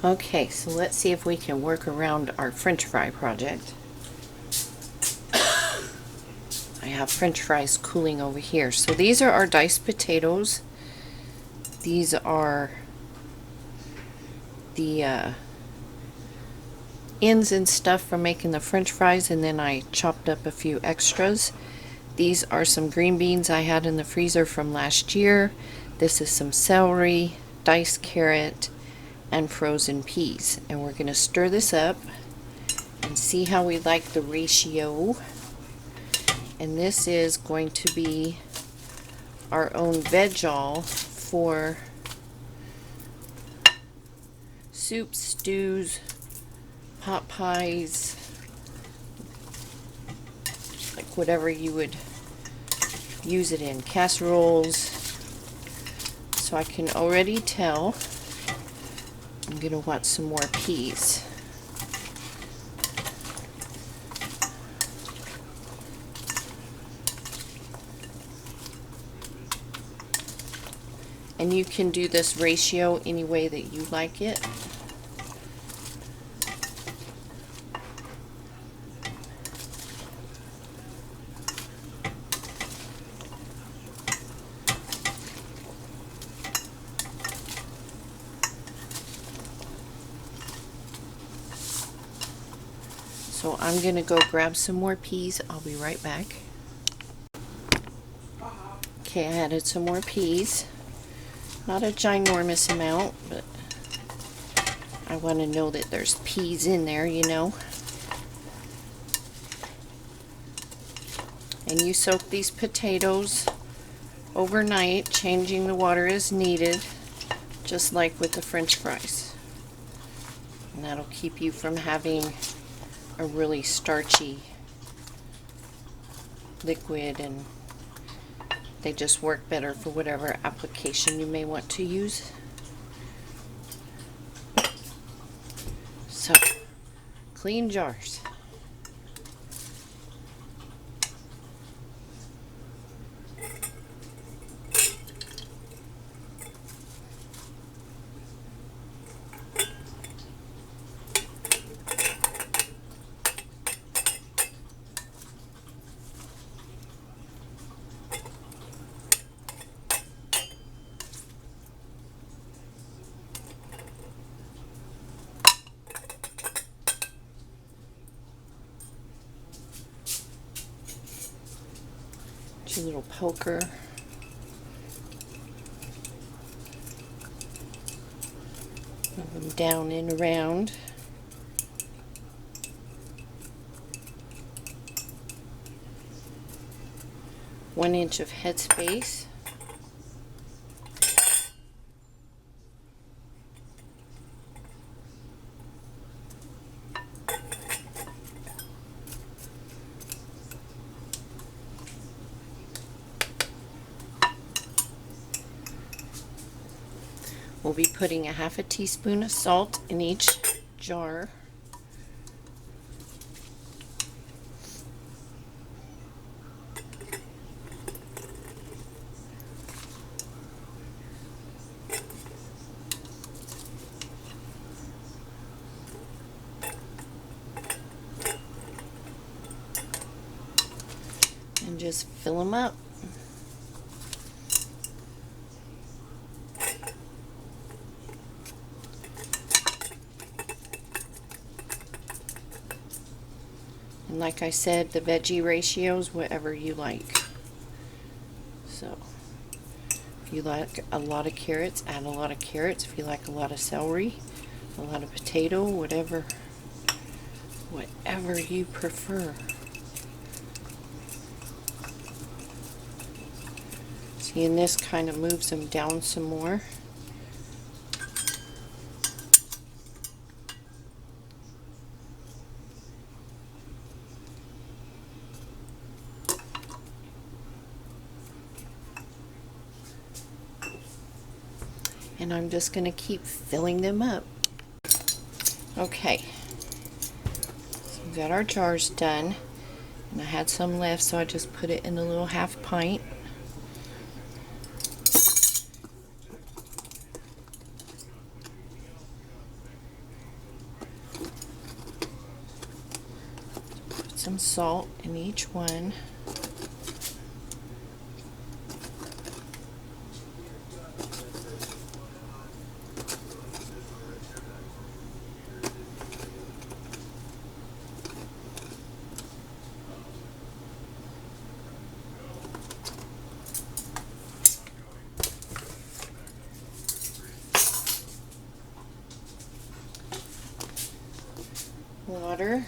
Okay, so let's see if we can work around our French fry project. I have French fries cooling over here. So these are our diced potatoes. These are the ends and stuff for making the French fries, and then I chopped up a few extras. These are some green beans I had in the freezer from last year. This is some celery, diced carrot, and frozen peas. And we're going to stir this up and see how we like the ratio. And this is going to be our own veg-all for soups, stews, pot pies, like whatever you would use it in, casseroles. So I can already tell I'm going to want some more peas. And you can do this ratio any way that you like it. So I'm going to go grab some more peas. I'll be right back. Okay, I added some more peas. Not a ginormous amount, but I want to know that there's peas in there, you know. And you soak these potatoes overnight, changing the water as needed, just like with the French fries. And that'll keep you from having a really starchy liquid, and they just work better for whatever application you may want to use. So, clean jars. Your little poker. Move them down and around. One inch of headspace. We'll be putting a half a teaspoon of salt in each jar. And just fill them up. And like I said, the veggie ratios, whatever you like. So, if you like a lot of carrots, add a lot of carrots. If you like a lot of celery, a lot of potato, whatever you prefer. See, and this kind of moves them down some more. And I'm just going to keep filling them up. Okay, so we've got our jars done, and I had some left, so I just put it in a little half pint. some salt in each one. Water.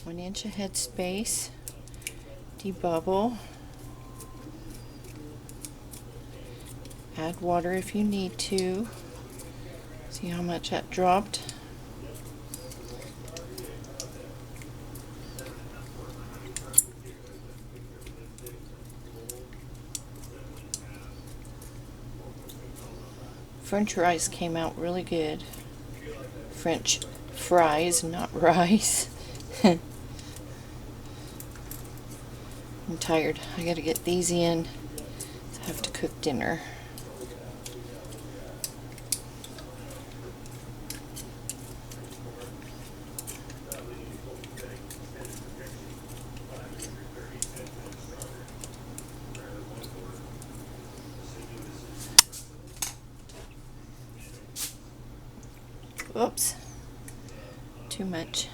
One inch of headspace, debubble, add water if you need to. See how much that dropped? French rice came out really good. French fries, not rice. I'm tired. I gotta get these in. I have to cook dinner. Oops. Too much.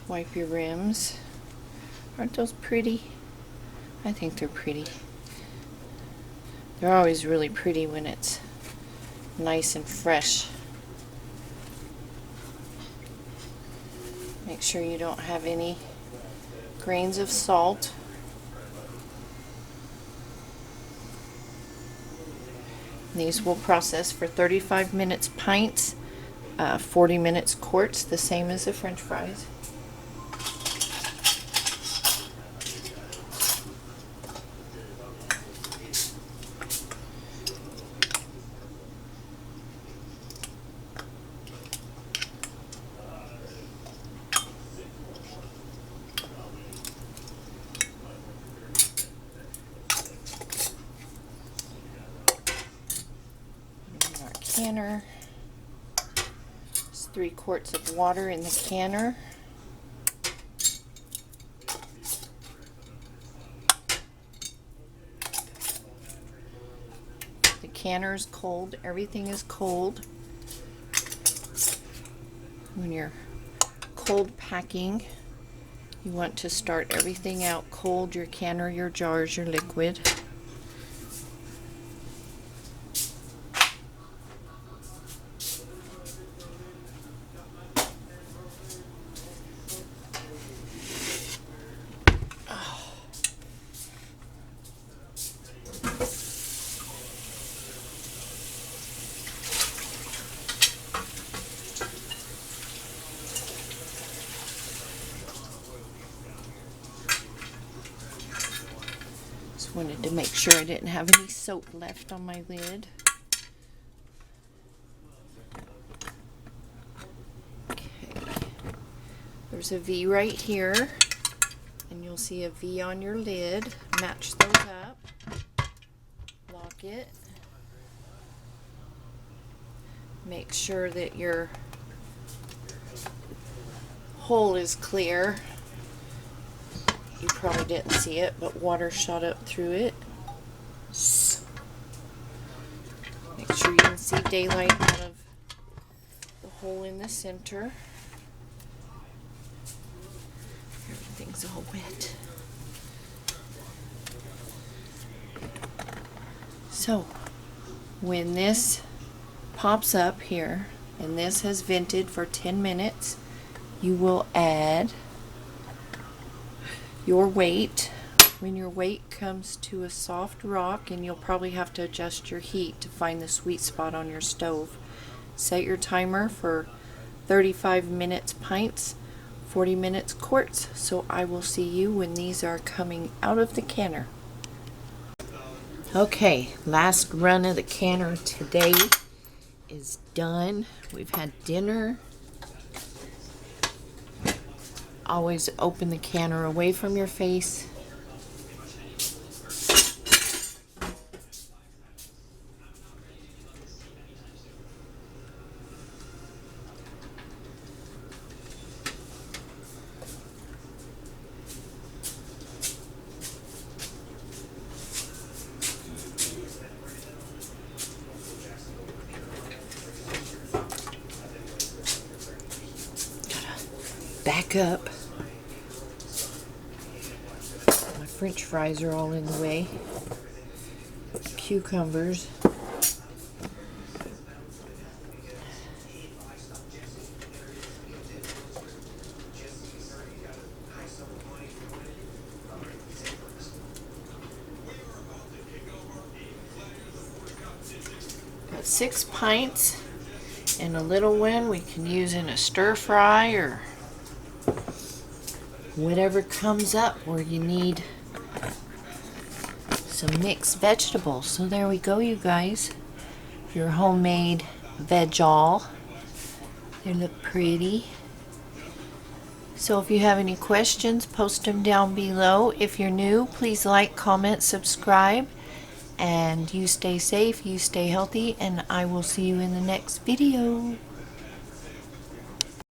Wipe your rims. Aren't those pretty? I think they're pretty. They're always really pretty when it's nice and fresh. Make sure you don't have any grains of salt. These will process for 35 minutes pints, 40 minutes quarts, the same as the French fries. Canner. It's 3 quarts of water in the canner. The canner is cold. Everything is cold. When you're cold packing, you want to start everything out cold. Your canner, your jars, your liquid. Wanted to make sure I didn't have any soap left on my lid. Okay. There's a V right here, and you'll see a V on your lid. Match those up. Lock it. Make sure that your hole is clear. You probably didn't see it, but water shot up through it. Make sure you can see daylight out of the hole in the center. Everything's all wet. So, when this pops up here, and this has vented for 10 minutes, you will add your weight. When your weight comes to a soft rock, and you'll probably have to adjust your heat to find the sweet spot on your stove, set your timer for 35 minutes pints, 40 minutes quarts. So I will see you when these are coming out of the canner. Okay, last run of the canner today is done. We've had dinner. Always open the canner away from your face. Back up. My French fries are all in the way. Cucumbers. Got 6 pints and a little one we can use in a stir fry or whatever comes up where you need some mixed vegetables. So there we go, you guys. Your homemade veg-all. They look pretty. So if you have any questions, post them down below. If you're new, please like, comment, subscribe. And you stay safe, you stay healthy, and I will see you in the next video.